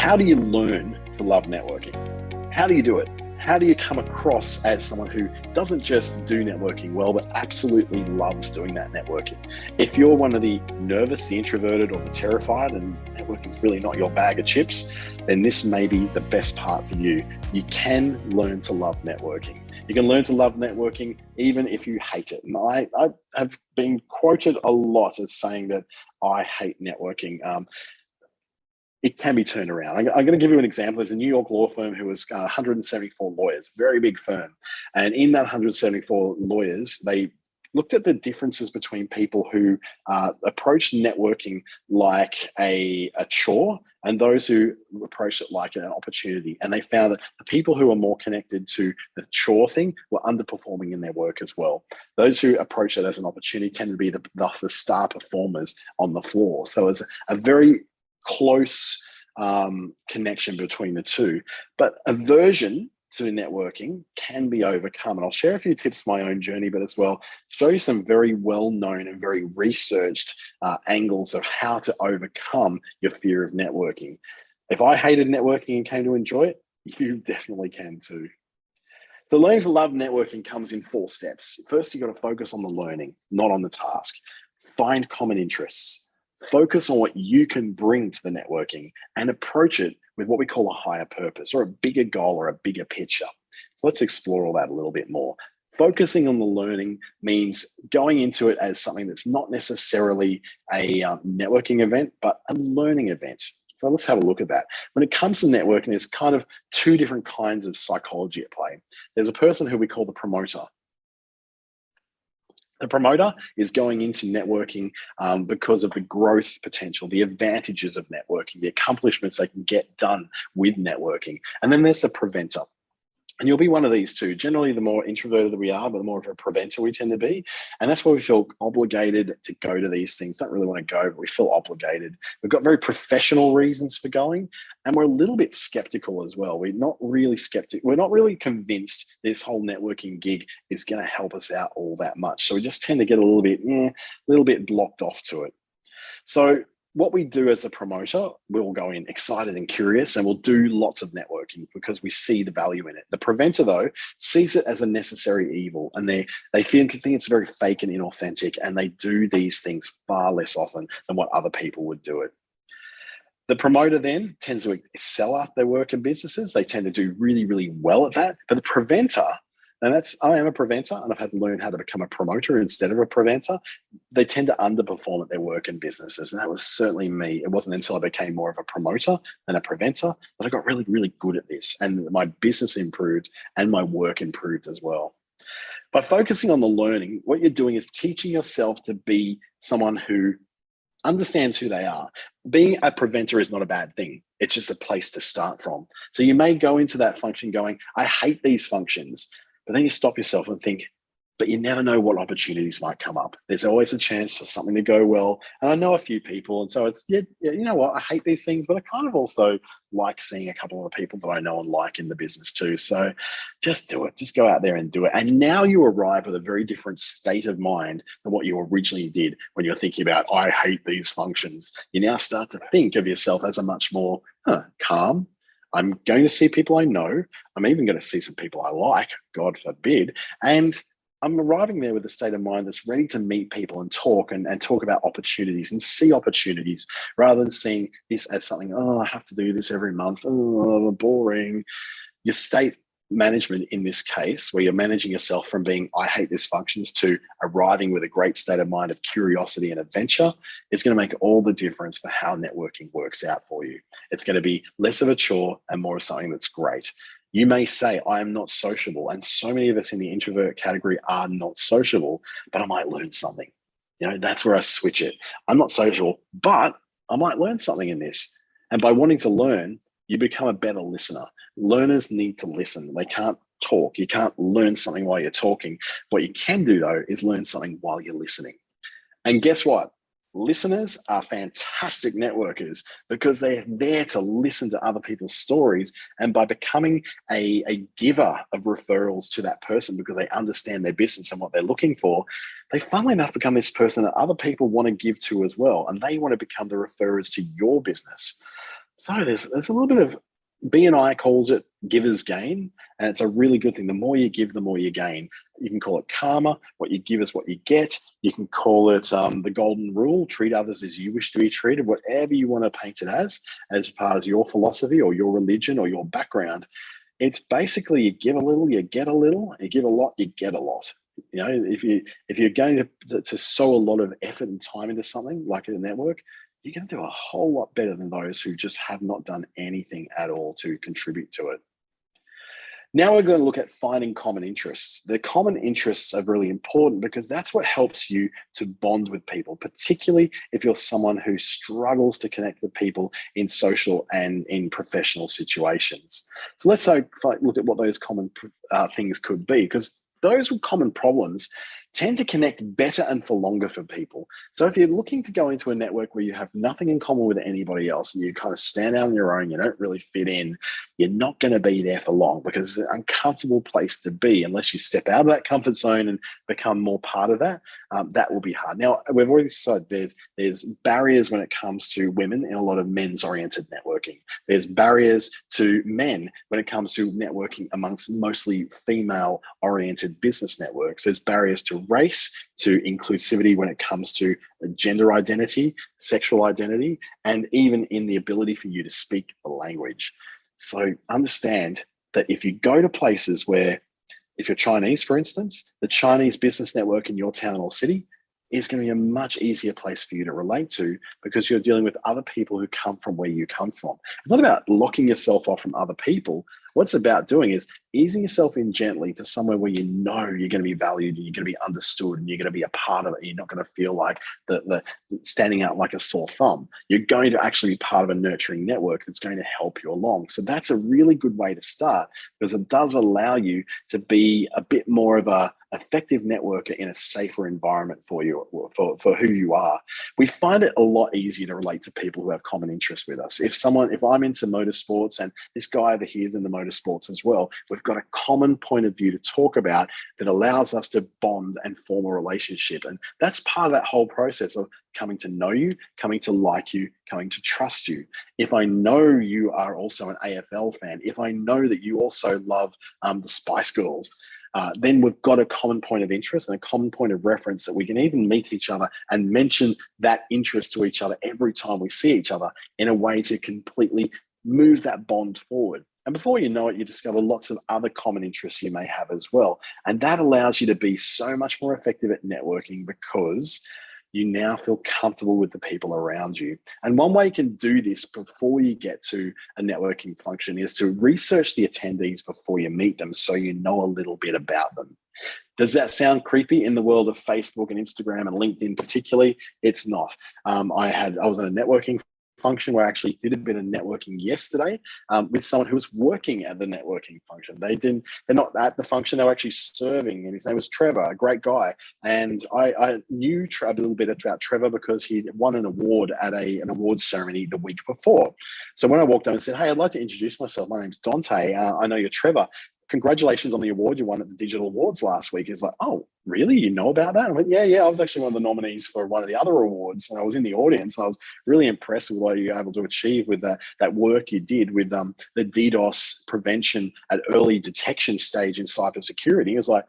How do you learn to love networking? How do you do it? How do you come across as someone who doesn't just do networking well, but absolutely loves doing that networking? If you're one of the nervous, the introverted, or the terrified, and networking is really not your bag of chips, then this may be the best part for you. You can learn to love networking. You can learn to love networking even if you hate it. And I have been quoted a lot as saying that I hate networking. It can be turned around. I'm going to give you an example. There's a New York law firm who was 174 lawyers, very big firm. And in that 174 lawyers, they looked at the differences between people who approached networking like a chore and those who approached it like an opportunity. And they found that the people who were more connected to the chore thing were underperforming in their work as well. Those who approached it as an opportunity tended to be the star performers on the floor. So it's a very close connection between the two. But aversion to networking can be overcome. And I'll share a few tips of my own journey, but as well, show you some very well-known and very researched angles of how to overcome your fear of networking. If I hated networking and came to enjoy it, you definitely can too. The learning to love networking comes in 4 steps. First, you've got to focus on the learning, not on the task. Find common interests. Focus on what you can bring to the networking and approach it with what we call a higher purpose or a bigger goal or a bigger picture. So let's explore all that a little bit more. Focusing on the learning means going into it as something that's not necessarily a networking event, but a learning event. So let's have a look at that. When it comes to networking, there's kind of 2 different kinds of psychology at play. There's a person who we call the promoter. The promoter is going into networking because of the growth potential, the advantages of networking, the accomplishments they can get done with networking. And then there's the preventer. And you'll be one of these two. Generally, the more introverted that we are, but the more of a preventer we tend to be. And that's why we feel obligated to go to these things. Don't really want to go, but we feel obligated. We've got very professional reasons for going. And we're a little bit skeptical as well. We're not really skeptical. We're not really convinced this whole networking gig is going to help us out all that much. So we just tend to get a little bit blocked off to it. So what we do as a promoter, we'll go in excited and curious, and we'll do lots of networking because we see the value in it. The preventer, though, sees it as a necessary evil, and they think it's very fake and inauthentic, and they do these things far less often than what other people would do it. The promoter then tends to excel at their work and businesses. They tend to do really, really well at that. But the preventer, and I am a preventer, and I've had to learn how to become a promoter instead of a preventer. They tend to underperform at their work and businesses. And that was certainly me. It wasn't until I became more of a promoter than a preventer that I got really, really good at this. And my business improved and my work improved as well. By focusing on the learning, what you're doing is teaching yourself to be someone who understands who they are. Being a preventer is not a bad thing. It's just a place to start from. So you may go into that function going, I hate these functions. But then you stop yourself and think, but you never know what opportunities might come up. There's always a chance for something to go well. And I know a few people. And so it's, you know what, I hate these things, but I kind of also like seeing a couple of the people that I know and like in the business too. So just do it. Just go out there and do it. And now you arrive with a very different state of mind than what you originally did when you're thinking about, I hate these functions. You now start to think of yourself as a much more calm. I'm going to see people I know. I'm even going to see some people I like, God forbid. And I'm arriving there with a state of mind that's ready to meet people and talk about opportunities and see opportunities rather than seeing this as something, I have to do this every month. Oh, boring. Your state management in this case, where you're managing yourself from being, I hate this functions, to arriving with a great state of mind of curiosity and adventure, is going to make all the difference for how networking works out for you. It's going to be less of a chore and more of something that's great. You may say, I am not sociable. And so many of us in the introvert category are not sociable, but I might learn something. That's where I switch it. I'm not sociable, but I might learn something in this. And by wanting to learn, you become a better listener. Learners need to listen. They can't talk. You can't learn something while you're talking. What you can do, though, is learn something while you're listening. And guess what? Listeners are fantastic networkers because they're there to listen to other people's stories. And by becoming a giver of referrals to that person because they understand their business and what they're looking for, they funnily enough become this person that other people want to give to as well. And they want to become the referrers to your business. So there's a little bit of BNI calls it giver's gain, and it's a really good thing. The more you give, the more you gain. You can call it karma. What you give is what you get. You can call it the golden rule: treat others as you wish to be treated. Whatever you want to paint it as part of your philosophy or your religion or your background. It's basically you give a little, you get a little. You give a lot, you get a lot. You know, if you're going to sow a lot of effort and time into something like a network, you're going to do a whole lot better than those who just have not done anything at all to contribute to it. Now we're going to look at finding common interests. The common interests are really important because that's what helps you to bond with people, particularly if you're someone who struggles to connect with people in social and in professional situations. So let's look at what those common things could be, because those common problems tend to connect better and for longer for people. So if you're looking to go into a network where you have nothing in common with anybody else and you kind of stand out on your own, you don't really fit in, you're not going to be there for long because it's an uncomfortable place to be unless you step out of that comfort zone and become more part of that. That will be hard. Now, we've already said there's barriers when it comes to women in a lot of men's-oriented networking. There's barriers to men when it comes to networking amongst mostly female-oriented business networks. There's barriers to race, to inclusivity when it comes to gender identity, sexual identity, and even in the ability for you to speak the language. So understand that if you go to places where, if you're Chinese, for instance, the Chinese business network in your town or city is going to be a much easier place for you to relate to because you're dealing with other people who come from where you come from. It's not about locking yourself off from other people. What it's about doing is easing yourself in gently to somewhere where you know you're going to be valued and you're going to be understood and you're going to be a part of it. You're not going to feel like the standing out like a sore thumb. You're going to actually be part of a nurturing network that's going to help you along. So that's a really good way to start because it does allow you to be a bit more of a effective networker in a safer environment for you, for who you are. We find it a lot easier to relate to people who have common interests with us. If I'm into motorsports and this guy over here is into motorsports as well, we've got a common point of view to talk about that allows us to bond and form a relationship. And that's part of that whole process of coming to know you, coming to like you, coming to trust you. If I know you are also an AFL fan, if I know that you also love the Spice Girls, then we've got a common point of interest and a common point of reference that we can even meet each other and mention that interest to each other every time we see each other in a way to completely move that bond forward. And before you know it, you discover lots of other common interests you may have as well. And that allows you to be so much more effective at networking because you now feel comfortable with the people around you. And one way you can do this before you get to a networking function is to research the attendees before you meet them so you know a little bit about them. Does that sound creepy in the world of Facebook and Instagram and LinkedIn particularly? It's not. I was in a networking function where I actually did a bit of networking yesterday with someone who was working at the networking function. They're not at the function, they were actually serving, and his name was Trevor, a great guy. And I knew a little bit about Trevor because he won an award at an awards ceremony the week before. So when I walked over and said, "Hey, I'd like to introduce myself. My name's Dante. I know you're Trevor. Congratulations on the award you won at the Digital Awards last week." He's like, "Oh, really? You know about that?" I went, yeah, I was actually one of the nominees for one of the other awards, and I was in the audience. And I was really impressed with what you were able to achieve with that work you did with the DDoS prevention at early detection stage in cybersecurity. He was like,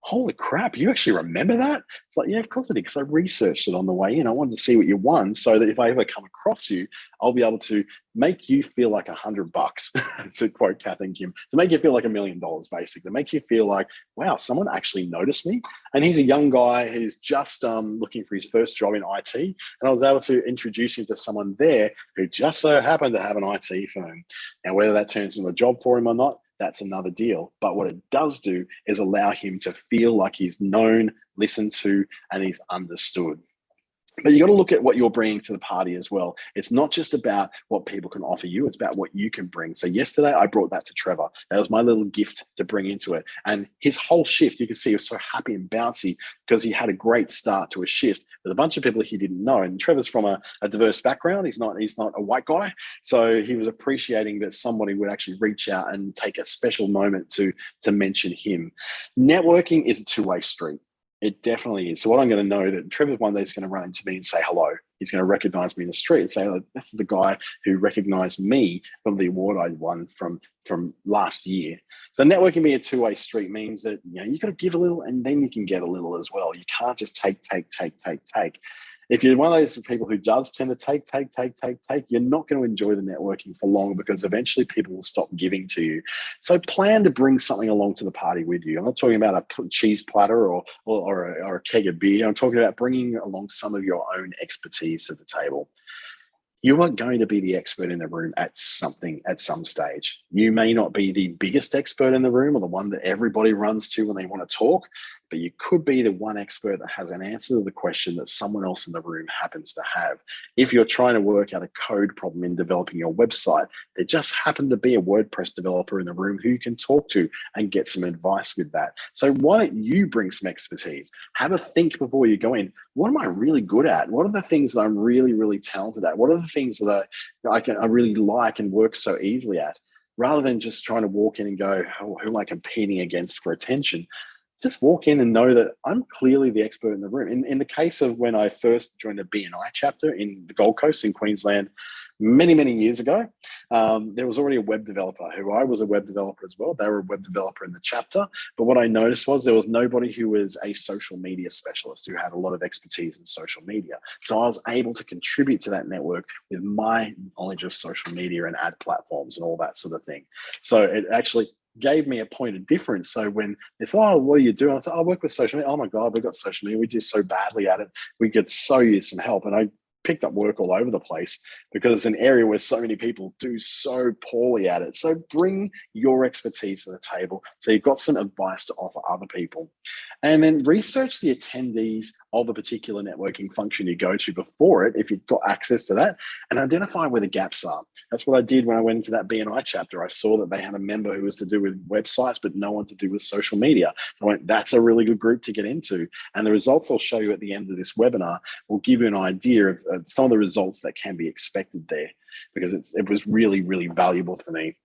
"Holy crap, you actually remember that?" It's like, yeah, of course I did, because I researched it on the way in. I wanted to see what you won so that if I ever come across you, I'll be able to make you feel like $100, to quote Kath and Kim, to make you feel like $1 million, basically, make you feel like, wow, someone actually noticed me. And he's a young guy who's just looking for his first job in IT. And I was able to introduce him to someone there who just so happened to have an IT firm. Now, whether that turns into a job for him or not, that's another deal. But what it does do is allow him to feel like he's known, listened to, and he's understood. But you got to look at what you're bringing to the party as well. It's not just about what people can offer you, it's about what you can bring. So yesterday I brought that to Trevor. That was my little gift to bring into it. And his whole shift, you can see, he was so happy and bouncy because he had a great start to a shift with a bunch of people he didn't know. And Trevor's from a diverse background. He's not a white guy. So he was appreciating that somebody would actually reach out and take a special moment to mention him. Networking is a two-way street. It definitely is. So what I'm going to know that Trevor's one day is going to run into me and say hello. He's going to recognize me in the street and say, oh, this is the guy who recognized me from the award I won from last year. So networking being a two-way street means that, you know, you got to give a little and then you can get a little as well. You can't just take. If you're one of those people who does tend to take, you're not going to enjoy the networking for long, because eventually people will stop giving to you. So plan to bring something along to the party with you. I'm not talking about a cheese platter or a keg of beer. I'm talking about bringing along some of your own expertise to the table. You are going to be the expert in the room at something at some stage. You may not be the biggest expert in the room or the one that everybody runs to when they want to talk, but you could be the one expert that has an answer to the question that someone else in the room happens to have. If you're trying to work out a code problem in developing your website, there just happened to be a WordPress developer in the room who you can talk to and get some advice with that. So why don't you bring some expertise? Have a think before you go in. What am I really good at? What are the things that I'm really, really talented at? What are the things that I really like and work so easily at? Rather than just trying to walk in and go, oh, who am I competing against for attention? Just walk in and know that I'm clearly the expert in the room. In the case of when I first joined a BNI chapter in the Gold Coast in Queensland many years ago, there was already a web developer who I was a web developer as well. They were a web developer in the chapter. But what I noticed was there was nobody who was a social media specialist who had a lot of expertise in social media. So I was able to contribute to that network with my knowledge of social media and ad platforms and all that sort of thing. So it actually gave me a point of difference. So when it's, oh, what do you do? I said, I work with social media. Oh my God, we've got social media. We do so badly at it. We could so use some help. And I picked up work all over the place because it's an area where so many people do so poorly at it. So bring your expertise to the table so you've got some advice to offer other people. And then research the attendees of a particular networking function you go to before it, if you've got access to that, and identify where the gaps are. That's what I did when I went into that BNI chapter. I saw that they had a member who was to do with websites, but no one to do with social media. I went, that's a really good group to get into. And the results I'll show you at the end of this webinar will give you an idea of some of the results that can be expected there, because it was really, really valuable for me.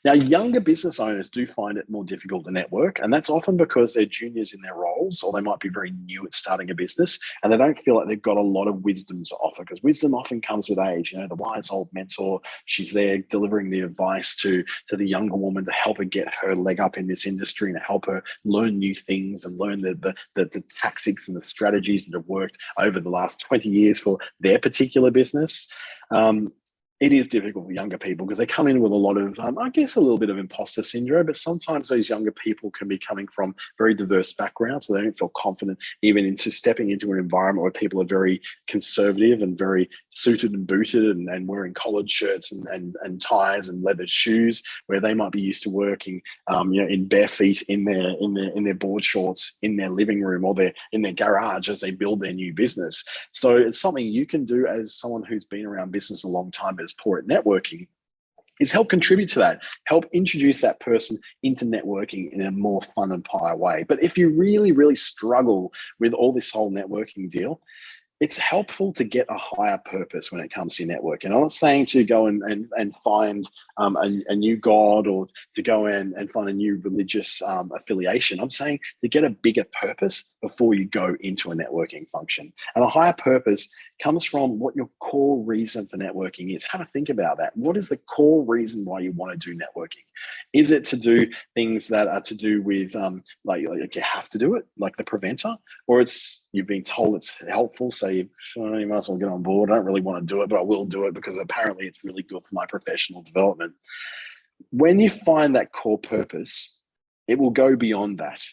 Now, younger business owners do find it more difficult to network, and that's often because they're juniors in their roles, or they might be very new at starting a business, and they don't feel like they've got a lot of wisdom to offer, because wisdom often comes with age. You know, the wise old mentor, she's there delivering the advice to the younger woman to help her get her leg up in this industry and to help her learn new things and learn the tactics and the strategies that have worked over the last 20 years for their particular business. It is difficult for younger people because they come in with a lot of, I guess, a little bit of imposter syndrome, but sometimes those younger people can be coming from very diverse backgrounds, so they don't feel confident even into stepping into an environment where people are very conservative and very suited and booted and wearing collared shirts and ties and leather shoes, where they might be used to working in bare feet in their board shorts in their living room or in their garage as they build their new business. So it's something you can do as someone who's been around business a long time but is poor at networking, is help contribute to that, help introduce that person into networking in a more fun and pie way. But if you really, really struggle with all this whole networking deal, it's helpful to get a higher purpose when it comes to your network. And I'm not saying to go and find a new god or to go in and find a new religious affiliation. I'm saying to get a bigger purpose before you go into a networking function. And a higher purpose comes from what your core reason for networking is. Have a think about that. What is the core reason why you want to do networking? Is it to do things that are to do with like you have to do it, like the preventer, or it's you've been told it's helpful, so you might as well get on board. I don't really want to do it, but I will do it because apparently it's really good for my professional development. When you find that core purpose, it will go beyond that.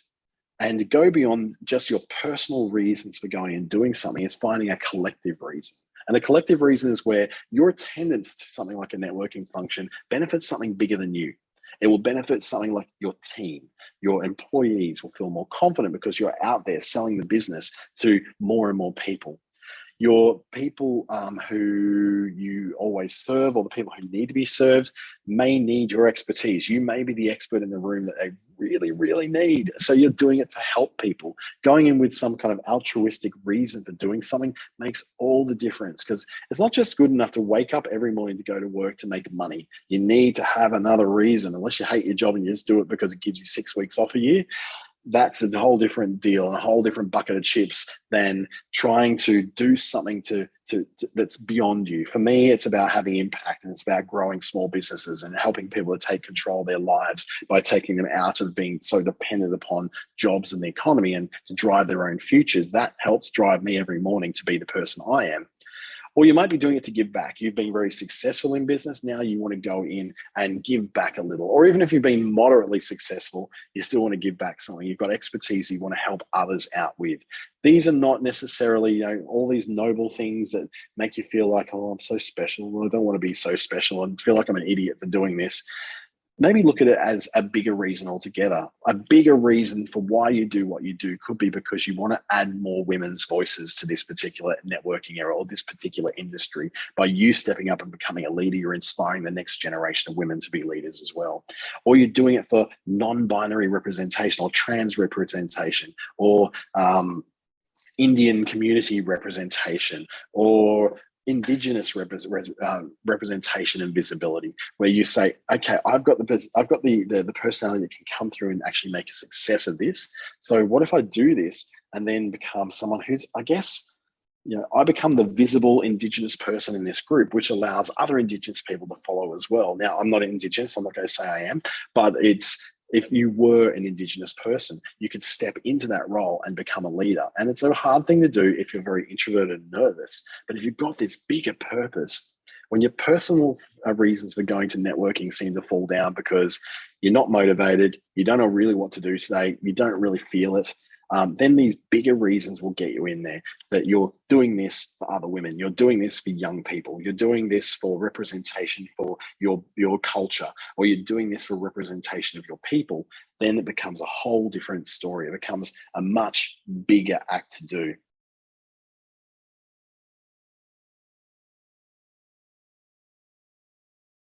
And go beyond just your personal reasons for going and doing something is finding a collective reason. And a collective reason is where your attendance to something like a networking function benefits something bigger than you. It will benefit something like your team. Your employees will feel more confident because you're out there selling the business to more and more people. Your people who you always serve, or the people who need to be served, may need your expertise. You may be the expert in the room that they really, really need. So you're doing it to help people. Going in with some kind of altruistic reason for doing something makes all the difference, because it's not just good enough to wake up every morning to go to work to make money. You need to have another reason, unless you hate your job and you just do it because it gives you 6 weeks off a year. that's a whole different deal and a whole different bucket of chips than trying to do something to that's beyond you. For me, it's about having impact, and it's about growing small businesses and helping people to take control of their lives by taking them out of being so dependent upon jobs and the economy and to drive their own futures. That helps drive me every morning to be the person I am. Or you might be doing it to give back. You've been very successful in business. Now you want to go in and give back a little. Or even if you've been moderately successful, you still want to give back something. You've got expertise you want to help others out with. These are not necessarily, all these noble things that make you feel like, oh, I'm so special. Well, I don't want to be so special and feel like I'm an idiot for doing this. Maybe look at it as a bigger reason altogether. A bigger reason for why you do what you do could be because you want to add more women's voices to this particular networking area or this particular industry by you stepping up and becoming a leader. You're inspiring the next generation of women to be leaders as well. Or you're doing it for non-binary representation or trans representation or Indian community representation or Indigenous representation and visibility, where you say, okay, I've got the personality that can come through and actually make a success of this. So what if I do this and then become someone who's, I guess, I become the visible Indigenous person in this group, which allows other Indigenous people to follow as well. Now, I'm not Indigenous, I'm not going to say I am, but if you were an Indigenous person, you could step into that role and become a leader. And it's a hard thing to do if you're very introverted and nervous. But if you've got this bigger purpose, when your personal reasons for going to networking seem to fall down because you're not motivated, you don't know really what to do today, you don't really feel it, then these bigger reasons will get you in there, that you're doing this for other women, you're doing this for young people, you're doing this for representation for your culture, or you're doing this for representation of your people. Then it becomes a whole different story. It becomes a much bigger act to do.